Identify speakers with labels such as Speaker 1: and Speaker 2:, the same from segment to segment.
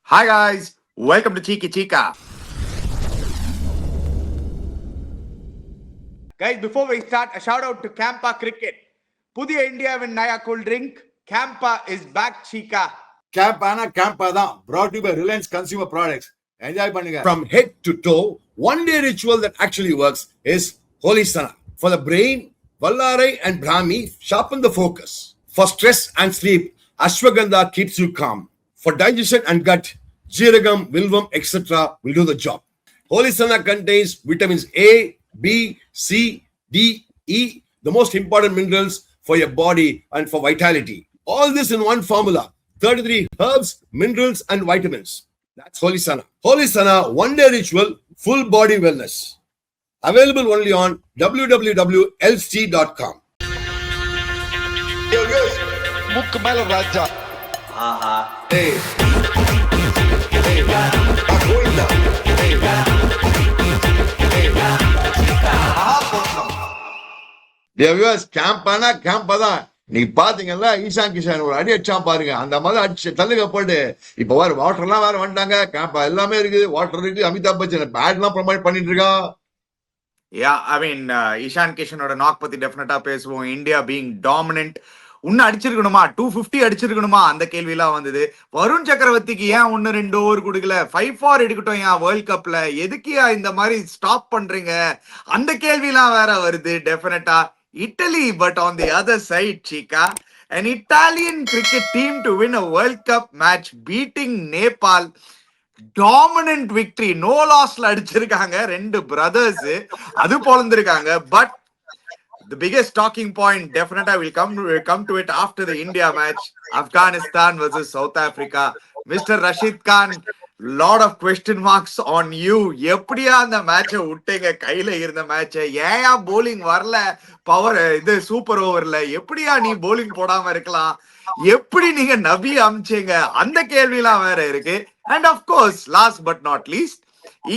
Speaker 1: Hi guys, welcome to Cheeky Chica. Guys, before we start, a shout out to Campa Cricket. புதிய இந்தியாவின் நயா cool drink Campa is back, Chica.
Speaker 2: Campa தான் brought to you by Reliance Consumer Products. Enjoy பண்ணுங்க. From head to toe, one day ritual that actually works is Holy Sana. For the brain, Vallare and Brahmi sharpen the focus. For stress and sleep, Ashwagandha keeps you calm. For digestion and gut, Jeeragam, Vilvam, etc. will do the job. Holy Sana contains vitamins A, B, C, D, E, the most important minerals for your body and for vitality. All this in one formula. 33 herbs, minerals and vitamins. That's Holy Sana. Holy Sana one-day ritual, full body wellness. Available only on www.lc.com.
Speaker 3: முக்கு மேல ராஜா
Speaker 2: Hey. Hey. Govinda. Hey. CAMPA தான் நீங்க பாத்தீங்கல்ல ஈசான் கிஷான் ஒரு அடி அடிச்சா பாருங்க அந்த மாதிரி அடிச்சு தள்ளுக போட்டு இப்ப வேற வாட்டர் எல்லாம் வேற வந்துட்டாங்க கேம்பா எல்லாமே இருக்குது வாட்டர் இருக்கு அமிதாப் பச்சன் பேட் எல்லாம் ப்ரொமோட் பண்ணிட்டு இருக்கான்.
Speaker 1: ஈஷான் கிஷனோட நாக் பத்தி டெஃபினட்டா பேசுவோம். இந்தியா பீங் டாமினன்ட் உன்ன அடிச்சிருக்கணுமா, 250 அடிச்சிருக்கணுமா அந்த கேள்வி எல்லாம் வந்தது. வருண் சக்கரவர்த்திக்கு ஏன் 1-2 ஓவர் கொடுக்கல, 5-4 எடுக்கட்டும் ஏன் வேர்ல்ட் கப்ல, எதுக்கியா இந்த மாதிரி ஸ்டாப் பண்றீங்க அந்த கேள்வி எல்லாம் வேற வருது. டெஃபினட்டா Italy, but on the other side, Chica, an Italian cricket team to win a World Cup match, beating Nepal, dominant victory, no loss la adichirukanga rendu brothers adu polandirukanga. But the biggest talking point, definitely will come to it after the India match, Afghanistan versus South Africa. Mr. Rashid Khan, lot of question marks on you. எப்படியா அந்த மேட்சை விட்டீங்க, கையில இருந்த மேட்சை ஏயா polling வரல, power இது சூப்பர் ஓவர்ல எப்படியா நீ போலிங் போடாம இருக்கலாம், எப்படி நீங்க நபி அமிச்சீங்க அந்த கேள்வி எல்லாம் வேற இருக்கு. And of course last but not least,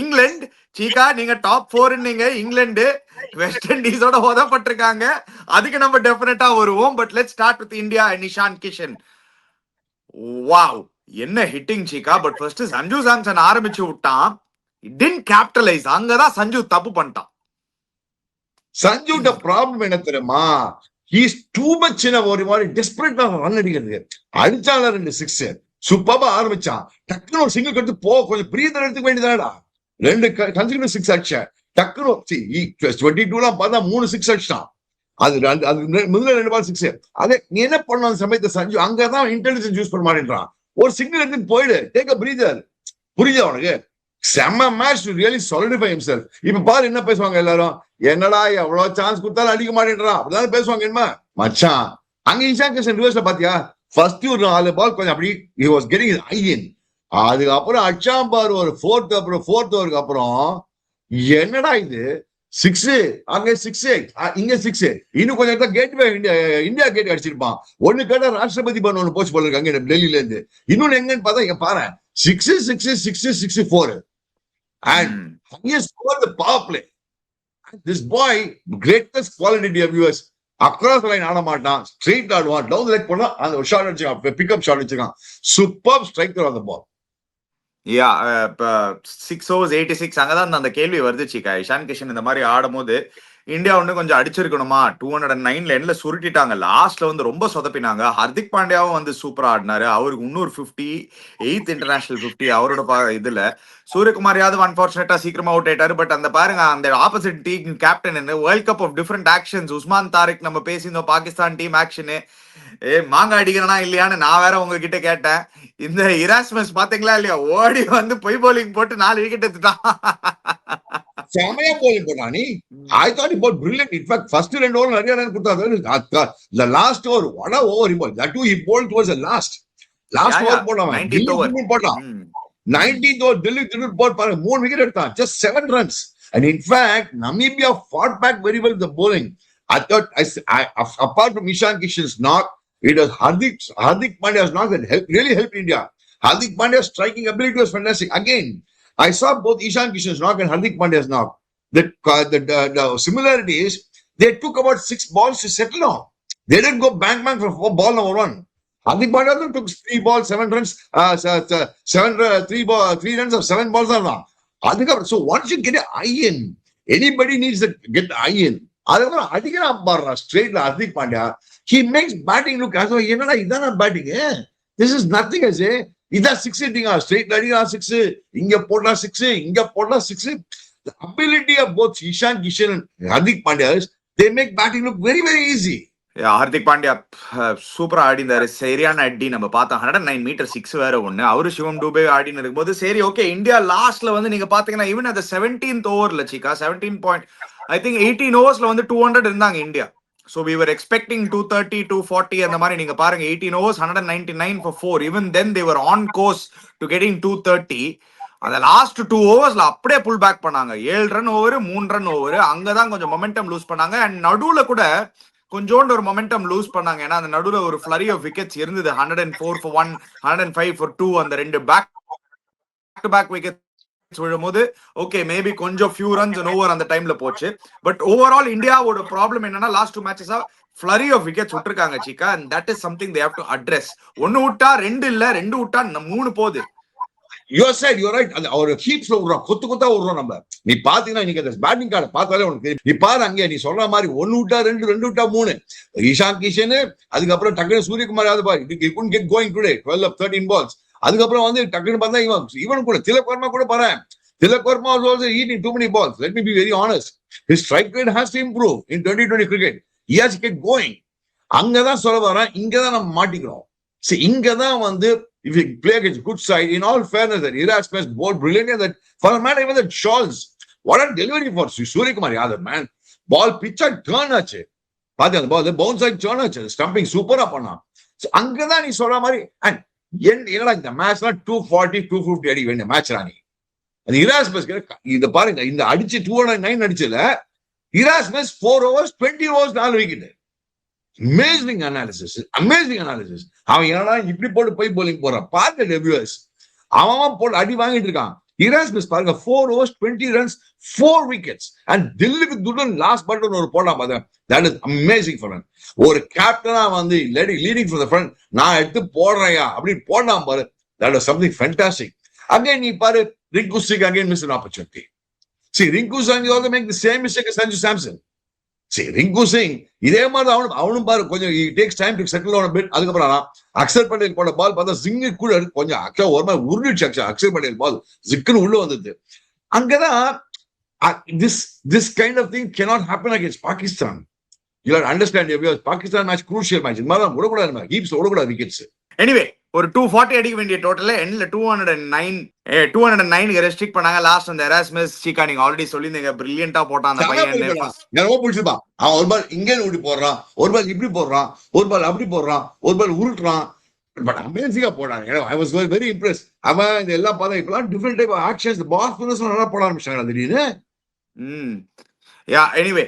Speaker 1: England. Cheeka நீங்க டாப் 4 நீங்க, இங்கிலாந்து வெஸ்ட் இண்டீஸோட உதப்பட்டிருக்காங்க, அதுக்கு நம்ம டெஃபினட்டா வருவோம். But let's start with India and Ishan Kishan. Wow, என்ன hitting Cheeka. But first Sanju Samson ஆரம்பிச்சு விட்டான், டிட் கேபிட்டலைஸ். அங்கதான் சஞ்சு தப்பு பண்ணிட்டான்.
Speaker 2: சஞ்சுட்ட ப்ராப்ளம் என்ன தெரியுமா, ஹீஸ் டூ மச் ஒரு மாதிரி டெஸ்பரேட்டா ரன் அடிக்கிறது. அடிச்சால 2 6 சூப்பரா ஆரம்பிச்சான், டக்குனு ஒரு சிங்கிள் கட்டு போ, கொஞ்சம் பிரீதர் எடுத்துக்க வேண்டியதாடா. 2 கன்சிக்யூட்டிவ் 6 அடிச்சேன், டக்குனு 22 பார்த்தா 3 6 அடிச்சான். அது முதல்ல 2 பால் 6. அதே நீ என்ன பண்ண அந்த சமயத்தை சஞ்சு அங்கதான் இன்டெலிஜென்ஸ் யூஸ் பண்ண மாட்டேன்றான். ஒரு சிங்கிள் எடுத்து போயிடு, டேக் அ பிரீதர். புரியுதா உனக்கு? செம்ம match to really solidify himself. இப்ப பாரு என்ன பேசுவாங்க எல்லாரும், என்னடா எவ்வளவு சான்ஸ் கொடுத்தாலும் அடிக்க மாட்டேன்றான், அப்படிதான் பேசுவாங்க. என்ன மச்சான், அங்க இஷான் கிஷன் ரிவர்ஸ்ல பாத்தியா, ஃபர்ஸ்ட் ஒரு 4 பால் கொஞ்சம் அப்படி he was getting his eye in. அதுக்கப்புறம் அச்சாம் பாரு ஒரு 4th, அப்புறம் 4th ஓவருக்கு அப்புறம் என்னடா இது 6, அங்க 6, இங்க 6, இன்னும் கொஞ்சம் இடத்துல கேட்வே இந்தியா கேட் அடிச்சிருப்பான். ஒண்ணு கேட்டா ராஷ்டிரபதி பவன் ஒண்ணு போச்சு போல இருக்கு அங்க டெல்லியில இருந்து. இன்னொன்னு எங்கன்னு பார்த்தா இங்க பாரு 6 6 6 6 4 and he scored the power play. This boy, greatest quality of viewers, across the line ஆட மாட்டான், ஸ்ட்ரெயிட் ஆடுவான், டவுன் தி லெக் போனா அந்த ஒரு ஷாட் அடிச்சான், பிக்கப் ஷாட் அடிச்சான். Super striker on the ball.
Speaker 1: 6 overs 86 அங்கதான் அந்த கேள்வி வருது சீக்கா. இஷான் கிஷன் இந்த மாதிரி ஆடும் போது இந்தியா ஒண்ணு கொஞ்சம் அடிச்சிருக்கணுமா, 209 எண்ட்ல சுருட்டிட்டாங்க. லாஸ்ட்ல வந்து ரொம்ப சொதப்பினாங்க. ஹர்திக் பாண்டியாவும் வந்து சூப்பரா ஆடினாரு, அவருக்கு இன்னொரு 50, 8th இன்டர்நேஷனல் 50 அவரோட இதுல. சூரியகுமார் யாதவ் அன்பார்ச்சுனேட்டா சீக்கிரமா அவுட் ஆயிட்டாரு. பட் அந்த பாருங்க அந்த opposite team captain world cup of different actions, Usman Tariq நம்ம பேசியிருந்தோம், பாகிஸ்தான் டீம் ஆக்ஷனு. மாங்க அடிக்கிறனா இல்லையான்னு நான் வேற உங்ககிட்ட கேட்டேன். இந்த இராஸ்மஸ் பாத்தீங்களா இல்லையா, ஓடி வந்து பொய் போலிங் போட்டு 4 விக்கெட் எடுத்துட்டான்.
Speaker 2: செமையா போலிங் போட்டான். நீ I thought he bowled brilliant. In fact, first 2 over நிறைய ரன் கொடுத்தாரு. The last over, what a over he bowled. That too he bowled towards the last over போட்டான்.
Speaker 1: 19th over
Speaker 2: போட்டான். 19th over Delhi bowled பாருங்க 3 wicket எடுத்தான், just 7 runs. And in fact, Namibia fought back very well with the bowling. I thought, apart from Ishan Kishan's knock, it was Hardik Pandya's knock that really helped India. Hardik Pandya's striking ability was fantastic. Again, I saw both Ishan Kishan's knock and Hardik Pandya's knock. The similarity is they took about 6 balls to settle on. They didn't go bang for ball number 1. Hardik Pandya also took 3 balls, 7 runs, 3 runs of 7 balls தான். அதுக்கப்புறம் so once you get an eye in, anybody needs to get eye in. அதுக்கப்புறம் அடிக்கிறான் பாடுறா ஸ்ட்ரெயிட்ல Hardik Pandya. He makes batting look as though என்னடா இதான batting, this is nothing as a இதான் 6 ஹிட்டிங்கா, ஸ்ட்ரெயிட்ல அடிக்கிறான் 6, இங்க போடா 6, இங்க போடா 6. The ability of both Ishan Kishan and Hardik Pandya is they make batting look very very easy.
Speaker 1: Hardik Pandya சூப்பரா ஆடினாரு, சரியான அடி. நம்ம பார்த்தோம் 109 மீட்டர் 6 வேற ஒண்ணு. அவரு சிவம் டூபே ஆடினு இருக்கும்போது சரி ஓகே. இந்தியா லாஸ்ட்ல வந்து நீங்க பாத்தீங்கன்னா ஈவன் அந்த 17th ஓவர்ல சிக்கா 17 பாயிண்ட் ஐ திங்க் 18 ஓவர்ஸ்ல வந்து 200 இருந்தாங்க India. So we were expecting 230 240 அந்த மாதிரி. நீங்க பாருங்க 18 overs 199 for 4. Even then they were on course to getting 230. அந்த லாஸ்ட் 2 ஓவர்ஸ்ல அப்படியே புல் பேக் பண்ணாங்க. 7 ரன் ஓவர் 3 ரன் ஓவர். அங்கதான் கொஞ்சம் மொமெண்டம் லூஸ் பண்ணாங்க. அண்ட் நடுவுல கூட கொஞ்சோண்டு ஒரு மொமெண்டம் லூஸ் பண்ணாங்க. ஏன்னா அந்த நடுவுல ஒரு ஃபிளரி ஆஃப் விக்கெட்ஸ் இருந்தது. 104 for 1, 105 for 2. அந்த 2 பேக் டு பேக் விக்கெட்ஸ் விழும்போது ஓகே மேபி கொஞ்சம் ஃபியூ ரன்ஸ் ஓவர் அந்த டைம்ல போச்சு. பட் ஓவரால் இந்தியாவோட ப்ராப்ளம் என்னன்னா லாஸ்ட் 2 மேட்சஸா ஃபிளரி ஆஃப் விக்கெட்ஸ் விட்டுருக்காங்க Cheeka. And that is something they have to address. 1 விட்டா 2 இல்ல, 2 விட்டா 3 போகுது.
Speaker 2: You're said, you're right. அவர் ஹீப்ஸ்ல விடுறோம், கொத்து கொத்தா விடுறோம். நம்ம நீ பாத்தீங்கன்னா இன்னைக்கு அந்த பேட்டிங் கார்டை பார்த்தாலே உனக்கு நீ பாரு அங்கே நீ சொல்ற மாதிரி 1 விட்டா 2, 2 விட்டா 3. ஈஷான் கிஷன், அதுக்கப்புறம் டக்குனு சூரியகுமார் யாதவ் பாரு he couldn't get going today, 12 of 13 balls. அதுக்கப்புறம் வந்து டக்குனு பார்த்தா இவன் கூட திலக் வர்மா கூட பாரு. Tilak Verma was also eating too many balls. Let me be very honest. His strike rate has to improve in 2020 cricket. He has to get going. அங்கதான் சொல்ல வரேன், இங்கதான் நம்ம மாட்டிக்கிறோம். இங்கதான் வந்து if you play against good side, in all fairness, that Erasmus bowled brilliantly, that for a matter even that Charles, what a delivery for Suryakumar Yadav, man. Ball pitch and turn ஆச்சு. பாத்தி அந்த ball bounce and turn ஆச்சு. Stumping சூப்பரா பண்ணான். அங்கதான் நீ சொல்ற மாதிரி and என்னடா இந்த மேட்ச்லாம் 240 250 அடி வேண்டிய மேட்ச் ராணி. அந்த Erasmus இத பாருங்க, இந்த அடிச்சு 209 அடிச்சல Erasmus 4 overs 20 overs 4 wicket. Amazing analysis. அவன் என்னடா இப்படி போட்டு போய் bowling போறான் பாருங்க டெபியூஸ். அவன் போட்டு அடி வாங்கிட்டு இருக்கான். Erasmus பாருங்க 4 overs 20 runs 4 wickets and தில்லுக்கு துடன் லாஸ்ட் பட்டன் ஒரு போடா பாருங்க. That is amazing for him. ஒரு கேப்டனா வந்து leading from the front நான் எடுத்து போடுறேயா அப்படி போடாம பாரு. That was something fantastic. Again நீ பாரு Rinku Singh again missed an opportunity. See Rinku Singh also make the same mistake as Sanju Samson. See Rinku Singh இதே மாதிரி அவனும் பாரு கொஞ்சம் he takes time to settle on a bit. அதுக்கப்புறம் அக்ஷர் பட்டேல் போட பால் பார்த்தா சிங்கு கூட கொஞ்சம் அக்ஷர் ஒரு மாதிரி உருளிச்சு. அக்ஷர் பட்டேல் பால் ஜிக்குன்னு உள்ள வந்தது. அங்கதான் this kind of thing cannot happen against Pakistan. You have to understand, Pakistan match crucial match. இது மாதிரி விடக்கூடாது, ஹீப்ஸ் விடக்கூடாது விக்கெட்ஸ்.
Speaker 1: எனிவே ஒரு 240 அடிக்க வேண்டிய டோட்டல் எண்ட்ல 209 ரெஸ்ட்ரிக்ட் பண்ணாங்க. லாஸ்ட் அந்த எராஸ்மஸ் சீக்கா நீங்க ஆல்ரெடி சொல்லிருந்தீங்க, பிரில்லியண்டா போட்டான் அந்த பையன்.
Speaker 2: ரொம்ப பிடிச்சிருப்பான். அவன் ஒரு பால் இங்கே ஓடி போடுறான், ஒரு பால் இப்படி போடுறான், ஒரு பால் அப்படி போடுறான், ஒரு பால் உருட்டுறான். பட் அமேசிங்கா போடாங்க. I was very impress. அவன் இந்த எல்லாம் பார்த்தா இப்பெல்லாம் different type of actions pace plus நல்லா போட ஆரம்பிச்சாங்க திடீர்னு.
Speaker 1: Anyway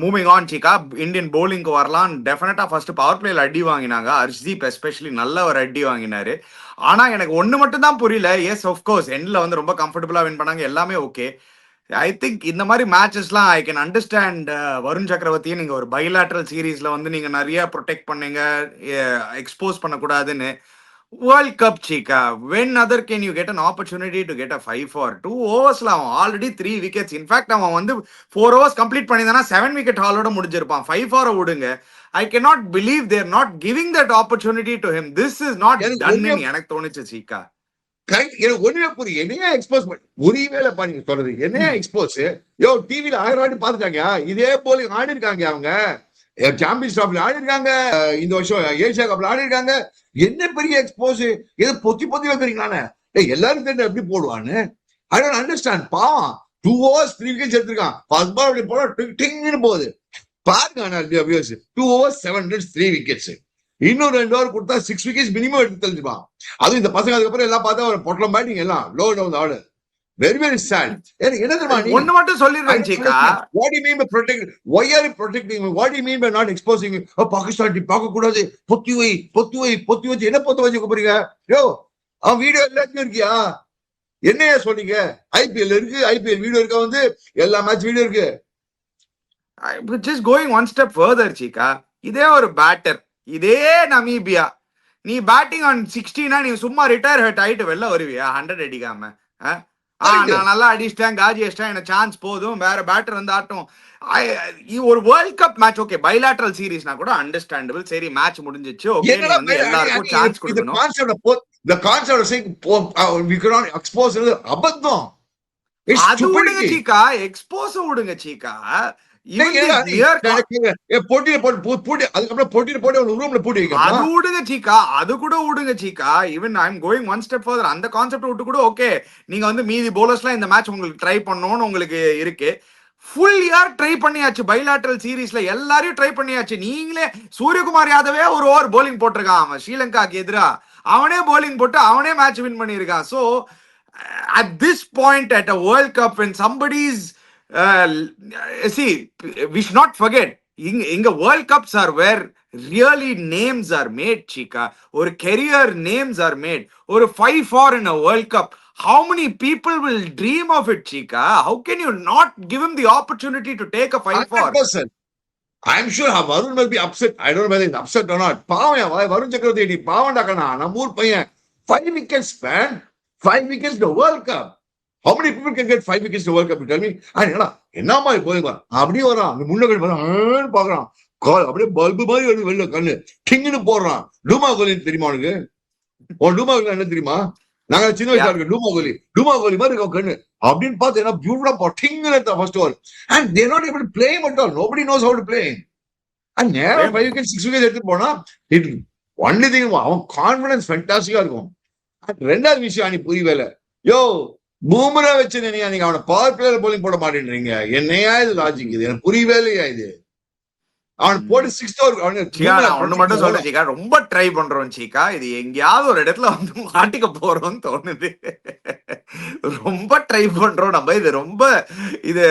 Speaker 1: moving on Cheeka, Indian பவுலிங்க்கு வரலாம். டெஃபினட்டா ஃபர்ஸ்ட் பவர் பிளேல அடி வாங்கினாங்க. ஹர்ஷ்தீப் எஸ்பெஷலி நல்ல ஒரு அடி வாங்கினாரு. ஆனா எனக்கு ஒண்ணு மட்டும் தான் புரியல. எஸ் ஆஃப்கோர்ஸ் எண்ட்ல வந்து ரொம்ப கம்ஃபர்டபுளா வின் பண்ணாங்க, எல்லாமே ஓகே. ஐ திங்க் இந்த மாதிரி மேட்சஸ்லாம் ஐ கேன் அண்டர்ஸ்டாண்ட். வருண் சக்கரவர்த்தியை நீங்க ஒரு பைலாட்ரல் சீரீஸ்ல வந்து நீங்க நிறைய ப்ரொடெக்ட் பண்ணீங்க, எக்ஸ்போஸ் பண்ணக்கூடாதுன்னு. World Cup Chica, when other can you get an opportunity to get a 5 for 2 overs la already 3 wickets. In fact avan vandu 4 overs complete pannidana 7 wicket haul oda mudinjirpan. 5 for odunga. I cannot believe they are not giving that opportunity to him. This is not done in enak thonichu Chica.
Speaker 2: Correct. எனக்கு ஒண்ணுமே புரியும், என்னையா expose பண்ணி ஒருவேளை பண்ணி சொல்றது என்னையா expose. டிவில 1000 வாட்டி பாத்துட்டாங்க. இதே போல ஆடி இருக்காங்க, அவங்க சாம்பியன்ஸ் ட்ராஃபில ஆடி இருக்காங்க, இந்த வருஷம் ஏசியா கப்ல ஆடி இருக்காங்க. என்ன பெரிய எக்ஸ்போஸ், எது பொத்தி வைக்கிறீங்களானே. எல்லாரும் தெரிஞ்ச எப்படி போடுவான்னு ஐ டோன்ட் அண்டர்ஸ்டாண்ட். பாவம் 2 overs 3 wickets எடுத்திருக்கான். ஃபர்ஸ்ட் பால் அப்படி போட டிங்னு போகுது பாருங்க. 2 overs 7 runs 3 wickets. இன்னும் 2 over கொடுத்தா 6 wickets மினிமம் எடுத்து தெரிஞ்சுப்பான். அதுவும் இந்த பசங்க அதுக்கப்புறம் எல்லாம் பார்த்தா ஒரு பொட்டலம் பேட்டிங் எல்லாம் low down order. Very very sad. என்ன தெரியுமா நீ
Speaker 1: ஒண்ணு மட்டும் சொல்லிடுறேன் சீக்கா.
Speaker 2: What do you mean by protect? Why are you protecting me? What do you mean by not exposing me? Pakistan team பார்க்க கூடாது, பொத்தி வை என்ன பொத்தி வச்சுக்க போறீங்க? அவன் வீடியோ எல்லாத்தையும் இருக்கியா? என்னையா சொன்னீங்க? ஐபிஎல் இருக்கு, ஐபிஎல் வீடியோ இருக்கா, வந்து எல்லா மேட்ச் வீடியோ இருக்கு.
Speaker 1: Just going one step further சீக்கா, இதே ஒரு பேட்டர், இதே நமீபியா நீ பேட்டிங் ஆன் 60னா நீ சும்மா ரிட்டையர் ஹர்ட் ஆயிட்டு வெளில வருவியா 100 அடிக்காம? நான் நல்லா அடிச்சிட்டேன், காஜி அடிச்சிட்டேன், எனக்கு சான்ஸ் போதும், வேற பேட்டர் வந்து ஆட்டும். ஒரு world cup match okay, bilateral சீரிஸ்னா கூட அண்டர்ஸ்டாண்டபிள். சரி மேட்ச் முடிஞ்சிச்சு, ஓகே, நீ வந்து எல்லாருக்கும் சான்ஸ் கொடுக்கணும்.
Speaker 2: அபத்தம்.
Speaker 1: அது விடுங்க சீக்கா, எக்ஸ்போஸ் விடுங்க சீக்கா. அது விடுங்க சீக்கா, அது கூட விடுங்க Cheeka. Even I am going one step further. அந்த கான்செப்ட் விட்டு கூட ஓகே, நீங்க வந்து மீதி பவுலர்ஸ்லாம் இந்த மேட்ச் உங்களுக்கு ட்ரை பண்ணணும்னு உங்களுக்கு இருக்கு. ஃபுல் இயர் ட்ரை பண்ணியாச்சு, பைலாட்ரல் சீரீஸ்ல எல்லாரையும் ட்ரை பண்ணியாச்சு. நீங்களே சூரியகுமார் யாதவே ஒரு ஓவர் போலிங் போட்டிருக்கான் அவன் ஸ்ரீலங்காக்கு எதிரா. அவனே போலிங் போட்டு அவனே மேட்ச் வின் பண்ணியிருக்கான். So at this point at a World Cup when somebody's see, we should not forget, inga World Cups are where really names are made, Chika, or career names are made, or 5-4 in a World Cup. How many people will dream of it, Chika? How can you not give him the opportunity to take a 5-4?
Speaker 2: 100%. I'm sure Varun will be upset. I don't know whether he's upset or not. Varun Chakravarti பாவண்டா கண்ணா, நம்ம ஊர் பையன் 5 wickets man, 5 wickets the World Cup. How many people can get 5 wickets the World Cup? You tell me. என்ன மாதிரி போயிங்க அப்படியே வரான், அந்த முன்னகடி வரான், பாக்குறான், அப்படியே பல்பு மாதிரி வெளில கண்ணு டிங்குன்னு போடுறான். டூமா கோலி தெரியுமா உனக்கு? டூமா கோலி என்ன தெரியுமா? நாங்க சின்ன வயசுல இருக்க டூமா கோலி மாதிரி இருக்கும் கண்ணு அப்படின்னு பார்த்து என்ன பியூட்டிஃபுல்லா டிங்குன்னு first over. And they're not able to play at all. Nobody knows how to play. And நேரா 5 wickets 6 wickets எடுத்துட்டு போனா இட் ஒன்லி திங், அவன் கான்ஃபிடன்ஸ் ஃபேண்டாஸ்டிக்கா இருக்கும். ரெண்டாவது விஷயம் நீ புரியவேல, யோ பூமரா வச்சு நீங்க அவனை பவர் பிளேயர் போலிங் போட மாட்டேன்றீங்க. என்னையா இது லாஜிக்? இது எனக்கு புரியவே இல்லையா இது? அவன் போட்டு 6th ஓவர்
Speaker 1: ஒண்ணு மட்டும் சொல்றேன் சீக்கா, ரொம்ப ட்ரை பண்றோம் சீக்கா, இது எங்கேயாவது ஒரு இடத்துல வந்து மாட்டிக்க போறோம்னு தோணுது. ரொம்ப ட்ரை பண்றோம் நம்ம. இது ரொம்ப இது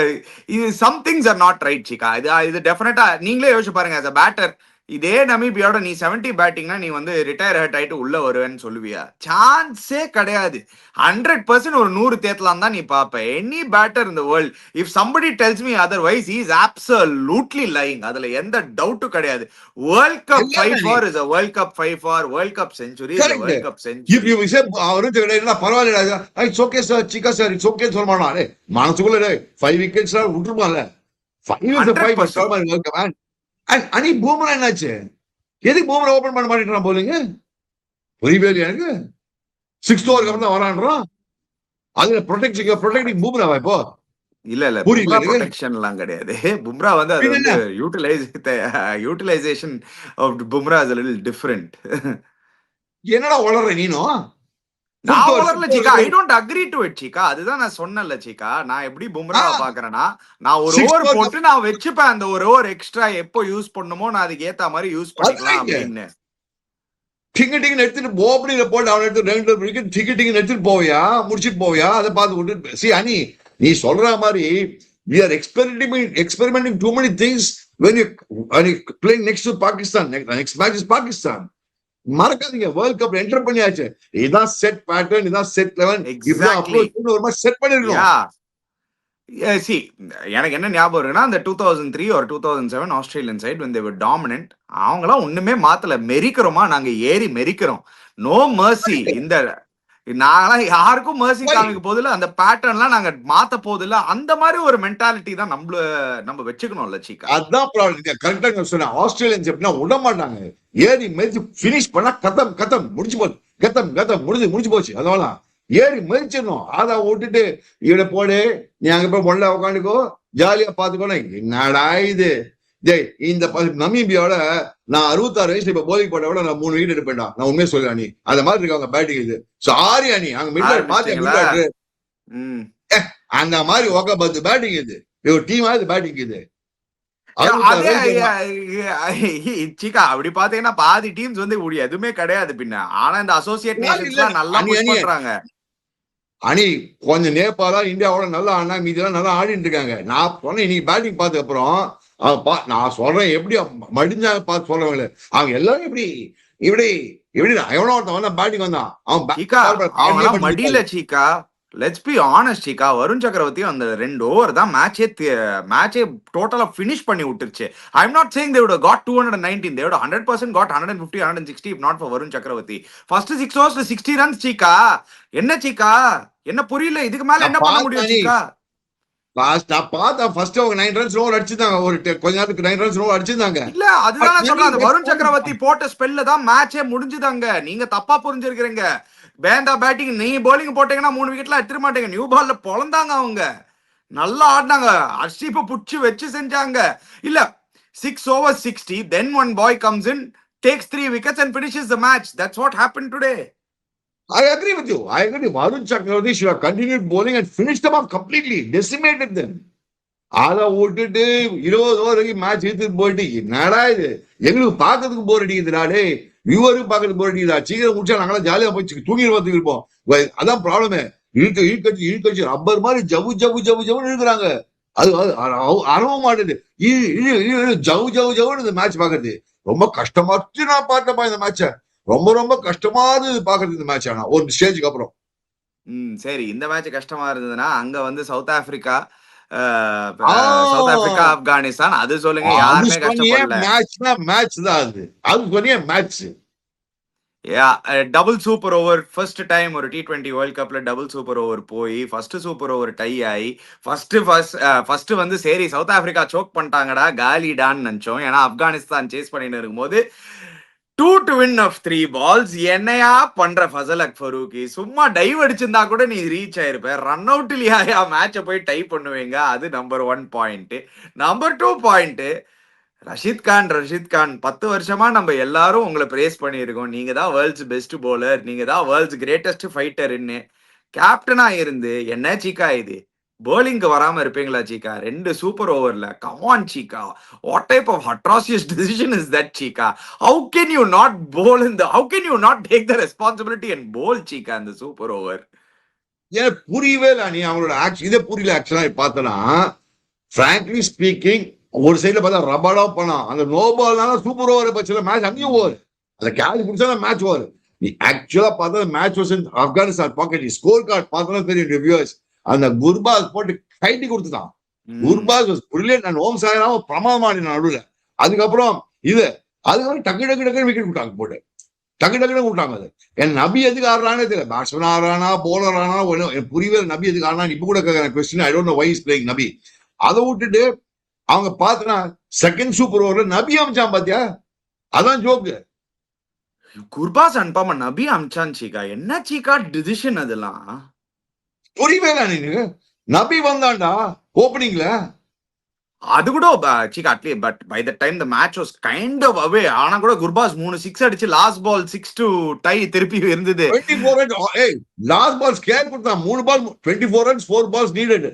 Speaker 1: சம்திங்ஸ் ஆர் நாட் ரைட் சீக்கா. இது டெஃபினட்டா நீங்களே யோசிச்சு பாருங்க. as a பேட்டர், இதே நமீபியாவோட நீ 70 பேட்டிங்னா நீ வந்து ரிட்டையர் ஹர்ட் ஆயிட்டு உள்ள வருவேன்னு சொல்லுவியா? சான்ஸே கிடையாது. 100% ஒரு 100 தேத்தலாம் தான் நீ பாப்ப. எனி பேட்டர் இந்த world, if somebody டெல்ஸ் me otherwise, he is absolutely lying. அதுல எந்த டவுட்டும் கிடையாது. World cup 5-4 is a World Cup 5-4. World Cup century is a World Cup century.
Speaker 2: If you say அவரும் தெரியல பரவாயில்லை, it's okay sir, Shikha sir, it's okay சொல்ல மாட்டான். மனசுக்குள்ள 5 wickets விட்டுருமால, 5 is a 5 அனி பூமரா என்னாச்சு? எதுக்கு பூமரா ஓபன் பண்ண மாட்டேங்கிறான் போலிங்க? புரியவே இல்லையா எனக்கு? 6th ஓவருக்கு அப்புறம் தான் வரான்றான். அதுல ப்ரொடெக்டிங் பூமராவா இப்போ?
Speaker 1: இல்ல புரியல, ப்ரொடெக்ஷன் எல்லாம் கிடையாது. பும்ரா வந்து அது வந்து utilisation of Bumrah is a little different.
Speaker 2: என்னடா வளர்ற நீனும்?
Speaker 1: நான் வளரல Cheeka, I don't agree to it Cheeka. அதுதான் நான் சொன்னேன்ல சீக்கா, நான் எப்படி பும்ராவை பாக்குறேன்னா, நான் ஒரு ஓவர் போட்டு நான் வச்சுப்பேன். அந்த ஒரு ஓவர் எக்ஸ்ட்ரா எப்போ யூஸ் பண்ணுமோ நான் அதுக்கு ஏத்த மாதிரி யூஸ் பண்ணிக்கலாம் அப்படின்னு.
Speaker 2: டிக்கெட்டிங் எடுத்துட்டு போப்படியில போட்டு அவன் எடுத்து 2 wicket டிக்கெட்டிங் எடுத்துட்டு போவியா, முடிச்சுட்டு போவியா? அதை பார்த்து விட்டு சி அனி, நீ சொல்ற மாதிரி we are experimenting too many things when you playing next to Pakistan. Next match is Pakistan. மறக்காதீங்க, வேர்ல்ட் கப் என்டர் பண்ணியாச்சு. இதான் செட் பேட்டர்ன், இதான் செட் லெவல், இப்படிதான் அப்ரோச் பண்ணி ஒரு மாதிரி செட் பண்ணிருக்கோம்.
Speaker 1: See, எனக்கு என்ன ஞாபகம் இருக்குன்னா, அந்த 2003 or 2007 Australian side when they were dominant, அவங்களாம் ஒண்ணுமே மாத்தல. மெரிக்கிறோமா, நாங்க ஏறி மெரிக்கிறோம். No mercy. இந்த நாங்களாம் யாருக்கும் மர்சி காமிக்க போதில்ல, அந்த பேட்டர்ன்லாம் நாங்க மாத்த போதில்ல. அந்த மாதிரி ஒரு மென்டாலிட்டி தான் நம்ம வச்சுக்கணும்ல சீக்கா.
Speaker 2: அதான் ப்ராப்ளம். கரெக்டா சொன்னேன். ஆஸ்திரேலியன்ஸ் எப்படின்னா விட மாட்டாங்க. ஏறி மெரிச்சு பினிஷ் பண்ணா கத்தம் முடிச்சு போச்சு, கத்தம் முடிஞ்சு போச்சு. அதனால ஏறி மதிச்சிடணும். அதை விட்டுட்டு இவட போடு, நீ அங்க போய் மொள்ள உட்காந்துக்கோ, ஜாலியா பாத்துக்கோ. என்னடா இது? இந்த நமீபியாவோட நான் 66 வயசுல இப்ப போலிங் போட்ட விட நான் 3 wicket எடுப்பேன்டா. நான் உண்மையை சொல்றேன் அணி, அந்த மாதிரி இருக்காங்க பேட்டிங். இது சாரி அணி, அங்க மிட் பாத்து அந்த மாதிரி ஒக்க பேட்டிங். இது ஒரு டீமா இது பேட்டிங். இது
Speaker 1: சீக்கா அப்படி பாத்தீங்கன்னா பாதி டீம்ஸ் வந்து எதுவுமே கிடையாது பின்ன. ஆனா இந்த அசோசியேட் நேஷன்ஸ்ல நல்லா பண்றாங்க.
Speaker 2: அணி கொஞ்சம் நேபாளா இந்தியாவோட நல்லா ஆனா மீதெல்லாம் நல்லா ஆடிட்டு இருக்காங்க. நான் சொன்னேன் இன்னைக்கு பேட்டிங் பார்த்த அப்புறம் நான் சொல்றேன் எப்படி மடிஞ்சாங்க பார்த்து சொல்றவங்கள. அவங்க எல்லாரும் இப்படி எவனோ ஒருத்தன் பேட்டிங் வந்தான், அவன்
Speaker 1: மடியில சீக்கா லெட்ஸ் பி ஆனஸ்ட் சீக்கா, வருண் சக்கரவர்த்தி அந்த 2 ஓவர் தான் மேட்சே டோட்டலா ஃபினிஷ் பண்ணி விட்டுருச்சு. I am not saying they would got 219, they would 100% got 150 160 if not for Varun Chakravarthy. First 6 ஓவர்ஸ்ல 60 ரன்ஸ் சீக்கா. என்ன சீக்கா, என்ன புரியல, இதுக்கு மேல என்ன பண்ண முடியும் சீக்கா?
Speaker 2: நான் பார்த்தேன் ஃபர்ஸ்ட் அவங்க 9 ரன்ஸ் ஓவர் அடிச்சிருந்தாங்க, கொஞ்ச நேரத்துக்கு 9 ரன்ஸ் ஓவர் அடிச்சிருந்தாங்க.
Speaker 1: இல்ல அதுதான் நான் சொல்றேன், அந்த வருண் சக்கரவர்த்தி போட்ட ஸ்பெல்ல தான் மேட்சே முடிஞ்சுதாங்க. நீங்க தப்பா புரிஞ்சிருக்கீங்க. வேந்தா பேட்டிங், நீ bowling போட்டீங்கன்னா 3 விக்கெட்ல எடுத்துட மாட்டீங்க. நியூ பால்ல பொழந்தாங்க அவங்க, நல்லா ஆடினாங்க, அர்ஷீப்பை புடிச்சு வச்சு செஞ்சாங்க. இல்ல 6 overs 60, then one boy comes in, takes 3 wickets and finishes the match. That's what happened today.
Speaker 2: I agree with you. I agree. Varun Chakravarti should have continued bowling and finished them off completely, decimated them. அதை விட்டுட்டு 20 over வரைக்கும் match எடுத்துட்டு போயிட்டு என்னடா இது, எங்களுக்கு பார்க்கறதுக்கு போர் அடிக்குதுடா, வியூவருக்கு பார்க்கறதுக்கு போர் அடிக்குதா, சீக்கிரம் முடிச்சா நாங்களாம் ஜாலியா போய் தூங்கி பார்த்துட்டு இருப்போம். அதான் ப்ராப்ளமே. இழுக்கச்சு ரப்பர் மாதிரி ஜவு ஜவு ஜவு ஜவுன்னு இழுக்கிறாங்க. அது அறவும் மாட்டேது. ஜவு ஜவு ஜவுன்னு இந்த மேட்ச் பாக்குறது ரொம்ப கஷ்டமாச்சு. நான் பார்த்தப்பா இந்த மேட்ச ரொம்ப ரொம்ப கஷ்டமா இருந்தது பாக்குறது இந்த மேட்ச். ஆனா ஒரு ஸ்டேஜுக்கு அப்புறம்
Speaker 1: சரி, இந்த மேட்ச் கஷ்டமா இருந்ததுன்னா அங்க வந்து சவுத் ஆப்பிரிக்கா ஆப்கானிஸ்தான், அது சொல்லுங்க, யாருமே கஷ்டப்படல.
Speaker 2: மேட்ச் தான் அது சொன்னியே match.
Speaker 1: Double super over first time ஒரு T20 வேர்ல்ட் கப்ல டபுள் சூப்பர் ஓவர் போய் ஃபர்ஸ்ட் சூப்பர் ஓவர் டை ஆகி ஃபர்ஸ்ட் வந்து சரி சவுத் ஆப்பிரிக்கா சோக் பண்ணிட்டாங்கடா காலிடான்னு நினைச்சோம். ஏன்னா ஆப்கானிஸ்தான் சேஸ் பண்ணிட்டு இருக்கும்போது 2 to win of 3 balls. என்னையா பண்ற ஃபசல் ஃபரூக்கி, சும்மா டைவ் அடிச்சிருந்தா கூட நீ ரீச் ஆயிருப்ப. ரன் அவுட்லயா மேட்சை போய் டை பண்ணுவீங்க. அது number 1 point. Number 2 point, Rashid Khan 10 வருஷமா நம்ம எல்லாரும் உங்களை பிரேஸ் பண்ணியிருக்கோம். நீங்க தான் வேர்ல்ட்ஸ் பெஸ்ட் பவுலர், நீங்க தான் வேர்ல்ட்ஸ் கிரேட்டஸ்ட் ஃபைட்டர்ன்னு. கேப்டனா இருந்து என்ன சீக்கா இது, bowling-க்கு வராம இருப்பீங்களா சீக்கா? 2 சூப்பர் ஓவர்ல, come on Cheeka, what type of atrocious decision is that Cheeka? How can you not bowl how can you not take the responsibility and bowl சீக்கா இந்த சூப்பர் ஓவர்?
Speaker 2: ஏன் புரியவே இல்லை. நீ அவங்களோட இதே புரியல. ஆக்சுவலா பார்த்தனா frankly speaking, ஒரு சைடுல பார்த்தா ரபடா பண்ணா அந்த நோ பால்னால சூப்பர் ஓவர் பட்சல மேட்ச் அங்கேயும் ஓவர், அந்த கேட்ச் பிடிச்சா மேட்ச் ஓவர். நீ ஆக்சுவலா பார்த்தா match was in Afghanistan pocket. Score card பார்த்தா தெரியும் ரிவ்யூஸ். அந்த குர்பாஸ் போட்டு கைட்டி கொடுத்துட்டான். குர்பாஸ் வாஸ் பிரில்லியன்ட் அண்ட் ஓம் சாய்ராம் பிரமாதமான நடுவில். அதுக்கப்புறம் அதுக்கப்புறம் டக்கு டக்கு டக்குன்னு விக்கெட் விட்டாங்க, போட்டு டக்கு டக்குன்னு விட்டாங்க. அது என் நபி எதுக்கு ஆடுறானே தெரியல. பேட்ஸ்மேன் ஆடுறானா போலர் ஆனா எனக்கு புரியவே நபி எதுக்கு ஆடுறான் இப்ப கூட question. I don't know why is playing Nabi. அதை விட்டுட்டு அவங்க பார்த்தனா செகண்ட் சூப்பர் ஓவர்ல நபி அமைச்சான் பாத்தியா, அதான் ஜோக்கு.
Speaker 1: குர்பாஸ் அனுப்பாம நபி அமிச்சான் சீக்கா, என்ன சீக்கா டிசிஷன் அதெல்லாம்
Speaker 2: புரியவே இல்லை. நீங்க நபி வந்தாண்டா ஓப்பனிங்ல,
Speaker 1: அது கூட சீக்கா at least, but by the time the match was kind of away. ஆனா கூட குர்பாஸ் 3 6 அடிச்சு லாஸ்ட் பால் 6 to டை திருப்பி இருந்தது.
Speaker 2: 24 ரன்ஸ் லாஸ்ட் பால் ஸ்கேர் கொடுத்தான். 3 பால் 24 runs 4 balls needed.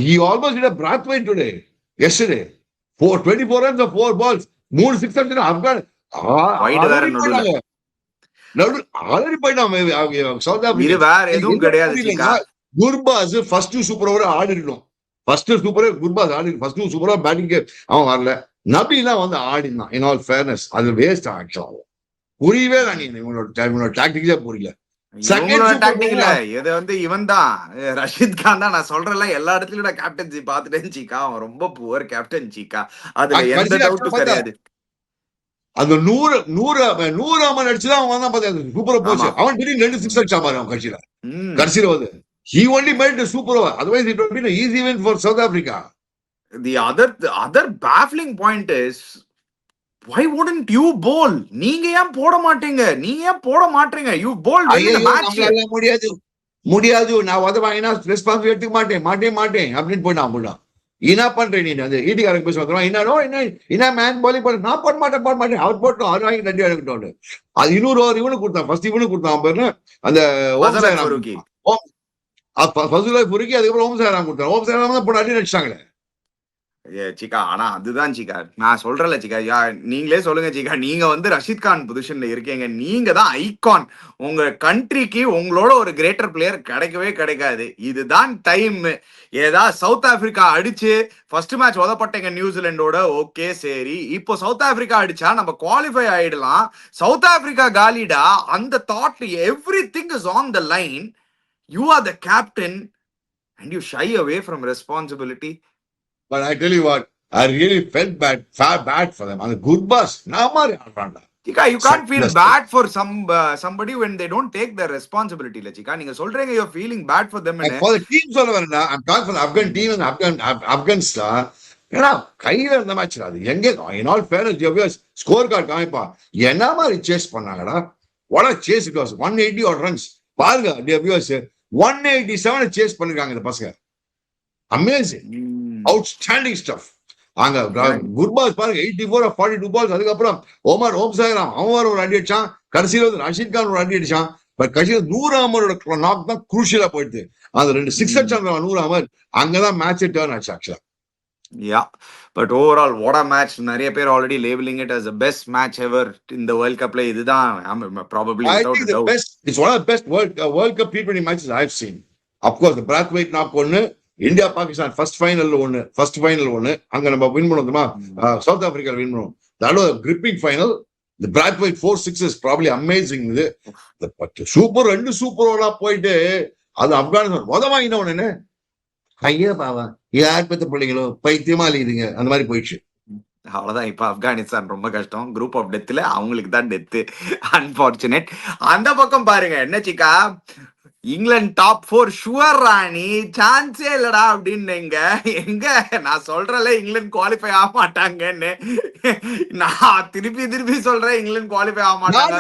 Speaker 2: He almost did a Brathwaite today yesterday. 24 runs of 4 balls 3 6 அடிச்சு Afghan already போயிட்டான் South Africa.
Speaker 1: இது வேற எதுவும் கிடையாது Cheeka.
Speaker 2: Gurbaz first super over ஆடிடணும். ஃபர்ஸ்ட் சூப்பர் குர்பாஸ் ஆடி ஃபர்ஸ்ட் சூப்பர் ஓவர் பேட்டிங்க்கு அவன் வரல. நபிலாம் வந்து ஆடினான். இன் ஆல் ஃபேர்னஸ் அது வேஸ்ட். ஆக்சுவலா புரியவே தான். நீ உங்களோட டாக்டிக்ஸே புரியல.
Speaker 1: இது வந்து இவன் தான் ரஷித் கான் தான். நான் சொல்றேன் எல்லா இடத்துலயும் கேப்டன்சி பாத்துட்டேன் சீக்கா, அவன் ரொம்ப புவர் கேப்டன் சீக்கா, அதுல எந்த டவுட்டும் கிடையாது.
Speaker 2: அந்த 100 அமன் அடிச்சுதான் அவன் தான் பார்த்தா சூப்பர் போச்சு. அவன் திடீர்னு 2 6 அடிச்சா பாரு அவன் கடைசியில வந்து. He only made a super over. Otherwise, it would have been an easy win for South Africa.
Speaker 1: The other baffling point is, why wouldn't you bowl? நீங்க ஏன் போட மாட்டீங்க? You bowled in the match.
Speaker 2: முடியாது. நான் வாங்கினா responsibility எடுத்துக்க மாட்டேன் அப்படின்னு போயிட்டான். என்ன பண்றேன் நீ? அந்த ஈட்டிக்காரங்க பேச வந்துடும். என்ன மேன் பாலிங் பண்ண நான் போட மாட்டேன். அவர் போட்டோம் 6 வாங்கி 2 எடுக்கட்டும். அது 200 ஓவர் இவனுக்கு கொடுத்தான். ஃபர்ஸ்ட் இவனுக்கு கொடுத்தான் பாருங்க, அந்த புரிக்கி. அதுக்கப்புறம் ஓம் சாய்ராம் கொடுத்தாரு. ஓம் சாய்ராம் தான் போட்டு அடி அடிச்சாங்களே
Speaker 1: சீக்கா. ஆனா அதுதான் சீக்கா நான் சொல்றேன்ல சீக்கா, நீங்களே சொல்லுங்க சீக்கா, நீங்க வந்து ரஷித் கான் பொசிஷன்ல இருக்கீங்க, நீங்க தான் ஐகான். உங்க கண்ட்ரிக்கு உங்களோட ஒரு கிரேட்டர் பிளேயர் கிடைக்காது. இதுதான் டைம். ஏதாவது சவுத் ஆப்பிரிக்கா அடிச்சு ஃபர்ஸ்ட் மேட்ச் உதப்பட்டீங்க நியூசிலாண்டோட, ஓகே சரி. இப்போ சவுத் ஆப்பிரிக்கா அடிச்சா நம்ம குவாலிஃபை ஆயிடலாம். சவுத் ஆப்பிரிக்கா காலிடா, அந்த தாட்ல everything is on the line. You are the captain and you shy away from responsibility.
Speaker 2: But I tell you what, I really felt bad for them. And the good boss, Namari Aranda.
Speaker 1: Chika, you can't feel bad for somebody when they don't take their responsibility. La Chika, நீங்க சொல்றீங்க you're feeling bad for them.
Speaker 2: Like for the team, I'm talking for the Afghan team and Afghans. ஏன்னா கையில இருந்த match அது எங்க in all fairness scorecard காமிப்பா என்ன மாதிரி சேஸ் பண்ணாங்கடா what chase it was 180 or runs பாருங்க வியூவர்ஸ் 187 சேஸ் பண்ணிருக்காங்க இந்த பசங்க அமேசிங் அவுட்ஸ்டாண்டிங் ஸ்டஃப் அங்க குர்பாஸ் பாருங்க 84 42 பால்ஸ் அதுக்கப்புறம் ஓமர் ஓம்சாகராம் அவன் ஒரு அடி அடிச்சான் கடைசியில வந்து ரஷீத் கான் ஒரு அடி அடிச்சான் பட் கடைசியில் நூறு அமரோட நாக் தான் குரூஷியலா போயிடுது அந்த 2 6 அடிச்சாங்க நூறு அமர் அங்கதான் மேட்ச் டர்ன் ஆச்சு ஆக்சுவலா.
Speaker 1: Yeah, but overall, what a match. நிறைய பேர் already labeling it as the best match ever in the World Cup. இதுதான் probably
Speaker 2: I
Speaker 1: without
Speaker 2: think
Speaker 1: a doubt.
Speaker 2: it's one of the best World Cup T20 matches I've seen. Of course, the Brathwaite knock ஒன்னு India Pakistan first final ஒன்னு அங்க நம்ம win பண்ணோமா south Africa win பண்ணோம். That was a gripping final. The Brathwaite 4-6 is probably amazing. Super 2 super ஓவரா போயிட்டு அது ஆப்கானிஸ்தான் வாங்கின உடனே ஐயா பாவா யார் பெத்த பிள்ளைங்களோ பைத்தியமா இல்லைங்க அந்த மாதிரி போயிடுச்சு.
Speaker 1: அவ்வளவுதான். இப்ப ஆப்கானிஸ்தான் ரொம்ப கஷ்டம். குரூப் ஆஃப் டெத்ல அவங்களுக்கு தான் டெத்து. அன்பார்ச்சுனேட். அந்த பக்கம் பாருங்க என்ன சிக்கா, இங்கிலாந்து டாப் 4 ஷுவர் ராணி சான்ஸே இல்லடா அப்படின்னு எங்க நான் சொல்றல இங்கிலாந்து குவாலிஃபை ஆக மாட்டாங்கன்னு. நான் திருப்பி சொல்றேன் இங்கிலாந்து குவாலிஃபை ஆக மாட்டாங்க.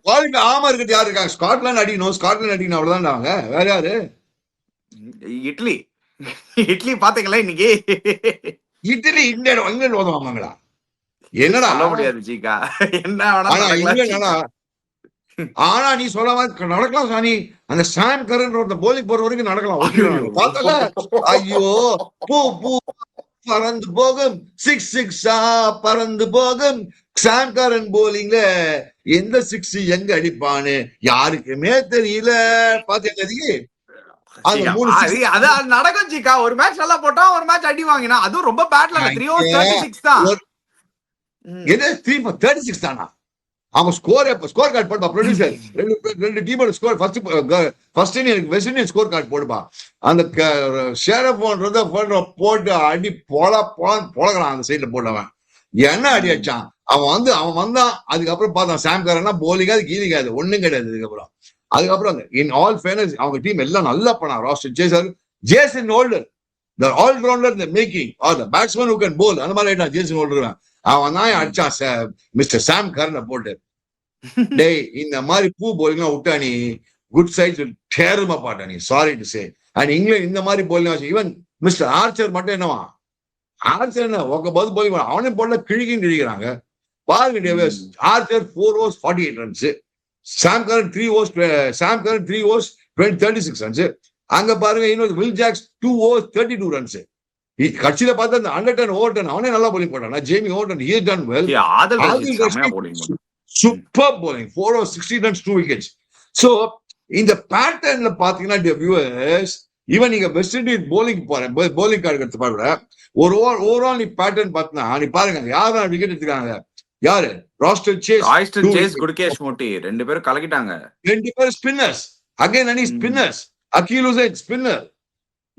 Speaker 2: குவாலிஃபை ஆமா இருக்கு யாரு இருக்காங்க? ஸ்காட்லாந்து அடிக்கணும் அவ்வளவுதான். வேற யாரு?
Speaker 1: இட்லி பாத்தீங்களா இன்னைக்கு?
Speaker 2: இட்லி இங்கிலாந்து ஓதுவாங்களா? என்னடா
Speaker 1: சொல்ல முடியாது ஜிகா. என்ன
Speaker 2: ஆனா நீ சொல்ல நடக்கலாம் சாணி. அந்த சாம் கரன் போலிங் போற வரைக்கும் நடக்கலாம். பார்த்தல ஐயோ பூ பூ பறந்து போகும் 6 பறந்து போகும். சாம் கரன் போலிங்ல எந்த 6 எங்க அடிப்பான்னு யாருக்குமே தெரியல. பாத்தீங்க
Speaker 1: நடக்கும் ஜிகா. ஒரு மேட்ச் நல்லா போட்டா ஒரு மேட்ச் அடி வாங்கினா அதுவும் ரொம்ப பேட்ல 3 overs 36 தான்.
Speaker 2: என்ன 36 தானா? அவங்க ஸ்கோர் கார்டு போடுப்பா ப்ரொடியூசர். ரெண்டு டீமோட ஸ்கோர் ஃபர்ஸ்ட் எனக்கு வெஸ்ட் இண்டீஸ் ஸ்கோர் கார்டு போடுப்பா. அந்த ஷேரப் போட்டு அடி போலகிறான் அந்த சைட்ல போட்டவன் என்ன அடி அடிச்சான். அவன் வந்தான். அதுக்கப்புறம் பார்த்தான் சாம் கரன்னா போலிங்காது கீழிக்காது ஒண்ணும் கிடையாது. அதுக்கப்புறம் இன் ஆல் ஃபேர்னஸ் அவங்க டீம் எல்லாம் நல்லா பண்ணாங்க. Roston chaser Jason holder the all-rounder in the making or the batsman who can bowl அந்த மாதிரி ஜேசன் ஹோல்டர் அவன் தான் அடிச்சான் மிஸ்டர் சாம் கரனை போட்டு. டேய் இந்த மாதிரி பூ போலிங்கா விட்டா நீ குட் சைட்ஸ் டேர்மா பாட்டா நீ sorry to say. And England இந்த மாதிரி போலிங்கா ஈவன் மிஸ்டர் ஆர்ச்சர் மட்டும் என்னவா ஆர்ச்சர் என்ன ஒக்க போலிங் அவனே போல கிழிக்கிறாங்க பாருங்க. Archer 4 overs 48 runs. Sam Curran 3 overs 36 runs. அங்க பாருங்க இன்னொரு வில் ஜாக்ஸ் 2 overs 32 runs. கட்சியில பார்த்தா அந்த அண்டர்டன் ஓவர்டன் அவனே நல்லா போலிங் போட்டான். Jamie Overton he has done well. Super bowling 4 overs 60 runs 2 wickets. So இந்த பேட்டர்ன்ல பாத்தீங்கன்னா வியூவர்ஸ் ஈவன் நீங்க வெஸ்ட் இண்டீஸ் போலிங் கார்டு எடுத்து பாருங்க. ஒரு ஓவரால் நீ பேட்டர்ன் பார்த்தா நீ பாருங்க யாரும் விக்கெட் எடுத்துக்காங்க. யாரு? ராஸ்டன் சேஸ்
Speaker 1: குட்கேஷ் மோட்டி ரெண்டு பேரும் கலக்கிட்டாங்க.
Speaker 2: ரெண்டு பேரும் ஸ்பின்னர்ஸ். அகைன் அனி spinners. Akeal Hosein spinner.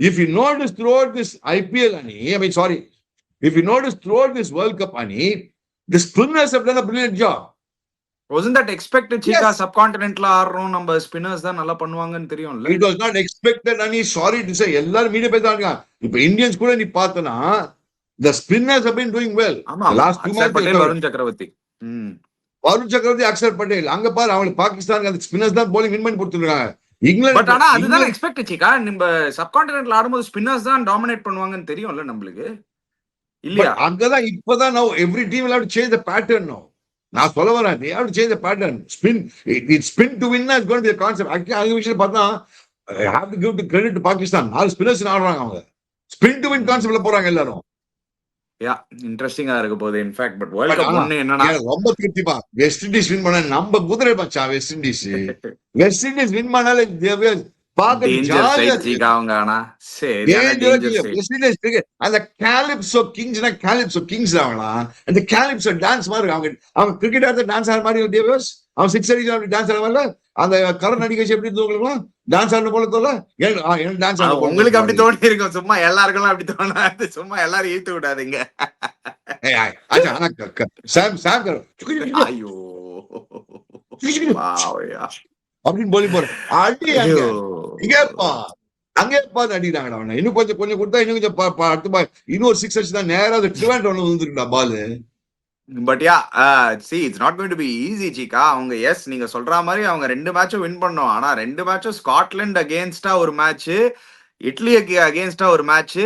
Speaker 2: If you notice throughout this IPL if you notice throughout this World Cup the spinners have done a brilliant job.
Speaker 1: Wasn't that expected Chika? Subcontinental ஆடுறோம் நம்ம spinners தான் நல்லா பண்ணுவாங்கன்னு தெரியும்ல.
Speaker 2: It was not expected sorry to say எல்லாரும் media பேச இருக்காங்க. இப்ப Indians கூட நீ பார்த்தனா the spinners have been doing well.
Speaker 1: Last 2 matches Varun சக்கரவர்த்தி
Speaker 2: அக்ஷர் பட்டேல் அங்க பாரு அவங்க பாகிஸ்தானுக்கு அந்த ஸ்பின்னர்ஸ் தான் bowling வின் பண்ணி கொடுத்துருக்காங்க.
Speaker 1: பட் ஆனா அதுதான் எக்ஸ்பெக்ட் சிக்கா. நம்ம சப்கான்டினென்டல் ஆடும்போது ஸ்பின்னர்ஸ் தான் டாமினேட் பண்ணுவாங்கன்னு தெரியும்ல நம்மளுக்கு இல்லையா?
Speaker 2: அங்கதான் இப்பதான் now every team will have to change the pattern now. நான் சொல்ல வரேன் they have to change the pattern. Spin to win is going to be the concept. அந்த விஷயம் பார்த்தா I have to give credit to Pakistan. 4 spinners ஆடுறாங்க அவங்க. Spin to win கான்செப்ட்ல போறாங்க எல்லாரும்.
Speaker 1: இன்ட்ரெஸ்டிங்கா இருக்க போகுது. இன்ஃபேக்ட் பட் வேர்ல்ட் கப் ஒண்ணு என்னன்னா
Speaker 2: ரொம்ப திருப்திப்பா. வெஸ்ட் இண்டீஸ் வின் பண்ண நம்ம குதிரை பச்சா. வெஸ்ட் இண்டீஸ் வின் பண்ணாலே பாக்குறது
Speaker 1: டேஞ்சர்
Speaker 2: ஜாலியா
Speaker 1: சைட்
Speaker 2: இருக்கு.
Speaker 1: சீக்கா அவங்க. ஆனா சரியான டேஞ்சர் சைட்.
Speaker 2: அந்த கேலிப்ஸோ கிங்ஸ்னா கேலிப்ஸோ கிங்ஸ் அவங்களாம். அந்த கேலிப்ஸோ டான்ஸ் மாதிரி இருக்கு. அவங்க கிரிக்கெட் ஆடுற டான்ஸ் ஆடுற மாதிரி தேவஸ். அவன் 6 அடிக்கிற அப்படி டான்ஸ் ஆடுற மாதிரில அந்த கரண் அடிக்கச்சு எப்படி தோக்கலாம் டான்ஸ் ஆடுற போல தோல எனக்கு டான்ஸ் ஆடுற போல
Speaker 1: உங்களுக்கு அப்படி தோணி இருக்கும். சும்மா எல்லாருக்கும் அப்படி தோணாது. சும்மா எல்லாரும் ஈர்த்து விடாதீங்க.
Speaker 2: சாம் சாம்
Speaker 1: ஐயோ பாவையா.
Speaker 2: அப்படின்னு போலி போற அடி அங்க
Speaker 1: ஐயோ
Speaker 2: இங்கேப்பா அங்கேப்பா அடிக்கிறாங்கடா அவனை. இன்னும் கொஞ்சம் கொடுத்தா இன்னும் கொஞ்சம் அடுத்த இன்னும் ஒரு 6 அடிச்சு தான் நேரா அது ட்ரிவாண்ட் ஒன்று வந்துருக்குடா பாலு.
Speaker 1: But yeah see it's not going to be easy Cheeka. அவங்க எஸ் நீங்க சொல்ற மாதிரி அவங்க 2 மேட்சும் வின் பண்ணோம். ஆனா 2 மேட்சும் ஸ்காட்லாண்ட் அகேன்ஸ்டா ஒரு மேட்ச், இட்லிக்கு அகேன்ஸ்டா ஒரு மேட்ச்.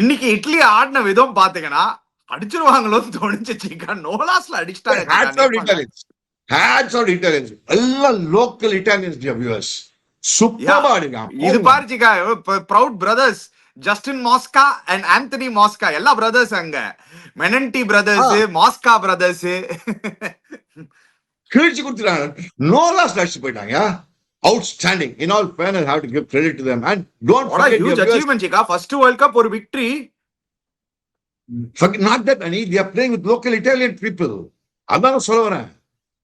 Speaker 1: இன்னைக்கு இட்லி ஆடின விதம் பாத்தீங்கன்னா அடிச்சிருவாங்களோன்னு தோணுச்சு சீக்கா. நோலாஸ்ல அடிச்சிட்டாங்க.
Speaker 2: Hats out Italians. எல்லாம் லோக்கல் இட்டாலியன்ஸ் வியூவர்ஸ். சூப்பரா ஆடிருக்காங்க.
Speaker 1: இது பாரு Cheeka, proud brothers Justin Mosca and Anthony Mosca எல்லா பிரதர்ஸ் அங்க. மெனன்டி பிரதர்ஸ், மாஸ்கா பிரதர்ஸ்
Speaker 2: கிழிச்சு கொடுத்துட்டாங்க. நோலாஸ் அடிச்சு போயிட்டாங்க. Outstanding. In all fairness, I have to give credit to them. And don't forget
Speaker 1: huge achievement chika. First World Cup or victory.
Speaker 2: Not that any. They are playing with local Italian people. அதான் சொல்ல வரேன்.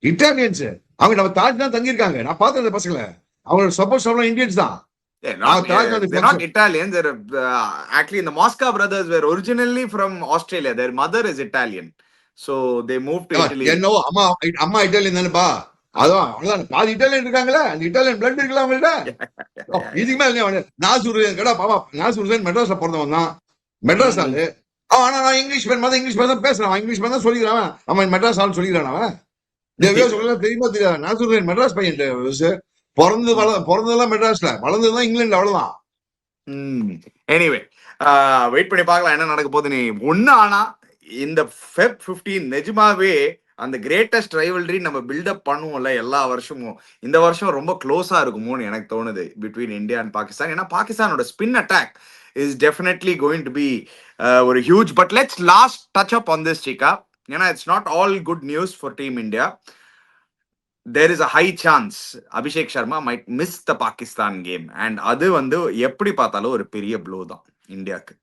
Speaker 2: Italians அவங்க நம்ம தாஜ் தான் தங்கி இருக்காங்க. நான் பார்த்தேன் அந்த பசங்களை. அவங்களோட சப்போஸ் எல்லாம் இந்தியன்ஸ் தான்.
Speaker 1: They're not Italian. They're actually the Mosca brothers were originally from Australia. Their mother is Italian. So they moved to Italy.
Speaker 2: என்னோ அம்மா இட்டாலியன் தானேப்பா. அதான் பாதி இட்டாலியன் இருக்காங்களே. அந்த இட்டாலியன் பிளட் இருக்குல்ல அவங்கள்ட்ட. இதுக்கு மேல நாசூர் கடா பாப்பா நாசூர் மெட்ராஸ்ல பிறந்தவன் தான். மெட்ராஸ் ஆளு. ஆனா நான் இங்கிலீஷ் தான் பேசுறேன். இங்கிலீஷ் தான் சொல்லிக்கிறான். அவன் மெட்ராஸ் ஆள் சொல்லிக்கிறான் அவன். தெரியுமா தெரியாது. நாசூர் மெட்ராஸ் பையன் பிறந்ததெல்லாம் மெட்ராஸ்ல, வளர்ந்ததுதான் இங்கிலாந்து. அவ்வளவுதான்.
Speaker 1: எனிவே வெயிட் பண்ணி பார்க்கலாம் என்ன நடக்க போகுது. நீ ஒண்ணு ஆனா இந்த Feb 15 நிஜமாவே அந்த கிரேட்டஸ்ட் ரைவல்ரி நம்ம பில்டப் பண்ணுவோம்ல எல்லா வருஷமும். இந்த வருஷம் ரொம்ப க்ளோஸா இருக்குமோன்னு எனக்கு தோணுது பிட்வீன் இந்தியா அண்ட் பாகிஸ்தான். ஏன்னா பாகிஸ்தானோட spin attack is definitely going to be ஒரு huge. But let's last touch up on this Cheeka. ஏன்னா it's not all good news for team India. There is a high chance Abhishek Sharma might miss the Pakistan game. And அது வந்து எப்படி பார்த்தாலும் ஒரு பெரிய flow தான் இந்தியாக்கு.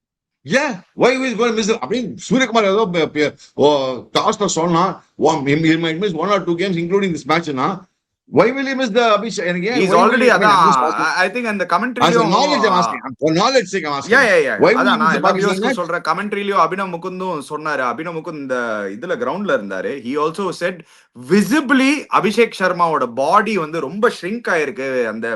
Speaker 2: Yeah, why is going to miss? I mean, Suryakumar ஏதோ டாஸ்ல சொன்னா he might miss 1 or 2 games including this match na. Why will he miss the Abhishek?
Speaker 1: He's already I think and the commentary
Speaker 2: for knowledge sake I'm asking.
Speaker 1: Yeah. அதான் நான் எல்லா வியூவர்ஸ்க்கு சொல்ற கமெண்ட்ரிலயும் அபினவ் முகுந்தும் சொன்னாரு. அபினவ் முகுந்த் இந்த இதுல கிரவுண்ட்ல இருந்தாரு. He also said visibly Abhishek சர்மாவோட பாடி வந்து ரொம்ப ஷ்ரிங்க் ஆயிருக்கு. அந்த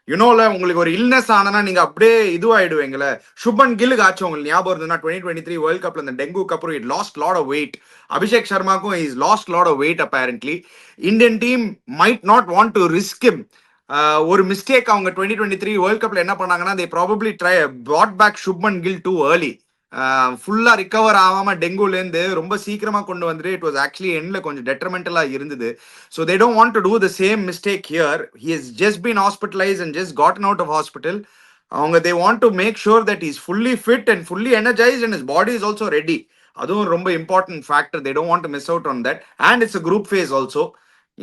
Speaker 1: யூனோல உங்களுக்கு ஒரு இல்னஸ் ஆனா நீங்க அப்படியே இதுவாயிடுவீங்களே. சுப்மன் கில்லுக்கு ஆச்சு உங்களுக்கு ஞாபகம் இருந்ததுன்னா 2023 வேர்ல்ட் கப்ல இந்த டெங்குக்கு அப்புறம் it lost lot of weight. Abhishek சர்மாக்கும் is lost lot of weight apparently. Indian team might not want to risk him. ஒரு மிஸ்டேக் அவங்க 2023 வேர்ல்ட் கப்ல என்ன பண்ணாங்கன்னா they probably brought back Shubman Gill too early. ஃபுல்லா ரிகவர் ஆகாம டெங்குல இருந்து ரொம்ப சீக்கிரமா கொண்டு வந்துட்டு இட் வாஸ் ஆக்சுவலி எண்ட்ல கொஞ்சம் டெட்ரமெண்டலா இருந்தது. So they don't want to do the same mistake here. He has just been hospitalise and just gotten out of hospital. அவங்க they want to make sure that is fully fit and fully energised and his body is also ready. அதுவும் ரொம்ப important factor. They don't want to miss out on that. And it's a group phase also.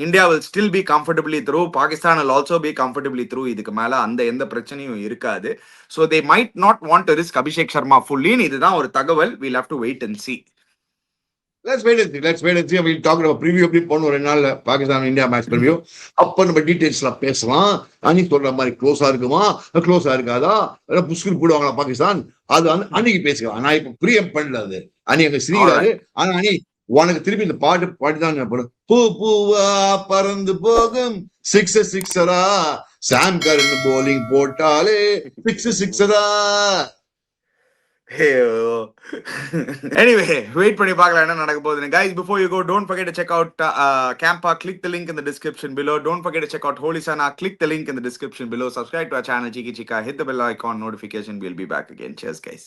Speaker 1: India will still be comfortably through. Pakistan will also be comfortably through. இதுக்கு மேல அந்த எந்த பிரச்சனையும் இருக்காது. So they might not want to risk Abhishek Sharma fully. இதுதான் ஒரு தகவல். We'll have to wait and see.
Speaker 2: Let's wait and see. We'll talk about preview எப்படி போன ஒரு நாள் பாகிஸ்தான் இந்தியா மேட்ச் preview. அப்ப நம்ம டீடைல்ஸ்ல பேசலாம். அன்னைக்கு சொல்ற மாதிரி க்ளோஸா இருக்குமா க்ளோஸா இருக்காதா புஷ்கர் போடுவாங்களா பாகிஸ்தான் அது அன்னைக்கு பேசிக்கலாம். நான் இப்ப பிரியம் பண்ணல. அது அன்னைக்கு ஸ்ரீராரு. ஆனா அன்னைக்கு உனக்கு திருப்பி இந்த பாட்டு பாடிதான் பூ பூவா பறந்து போகும் சிக்ஸரா சாம் கரன் போலிங் போட்டாலே சிக்ஸரா.
Speaker 1: Anyway, wait பண்ணி பார்க்கலாம் என்ன நடக்க போகுதுன்னு. Guys, before you go, don't forget to check out Campa. Click the link in the description below. Don't forget to check out Holy Sana. Click the link in the description below. Subscribe to our channel Chiki Chika. Hit the bell icon notification. We'll be back again. Cheers, guys.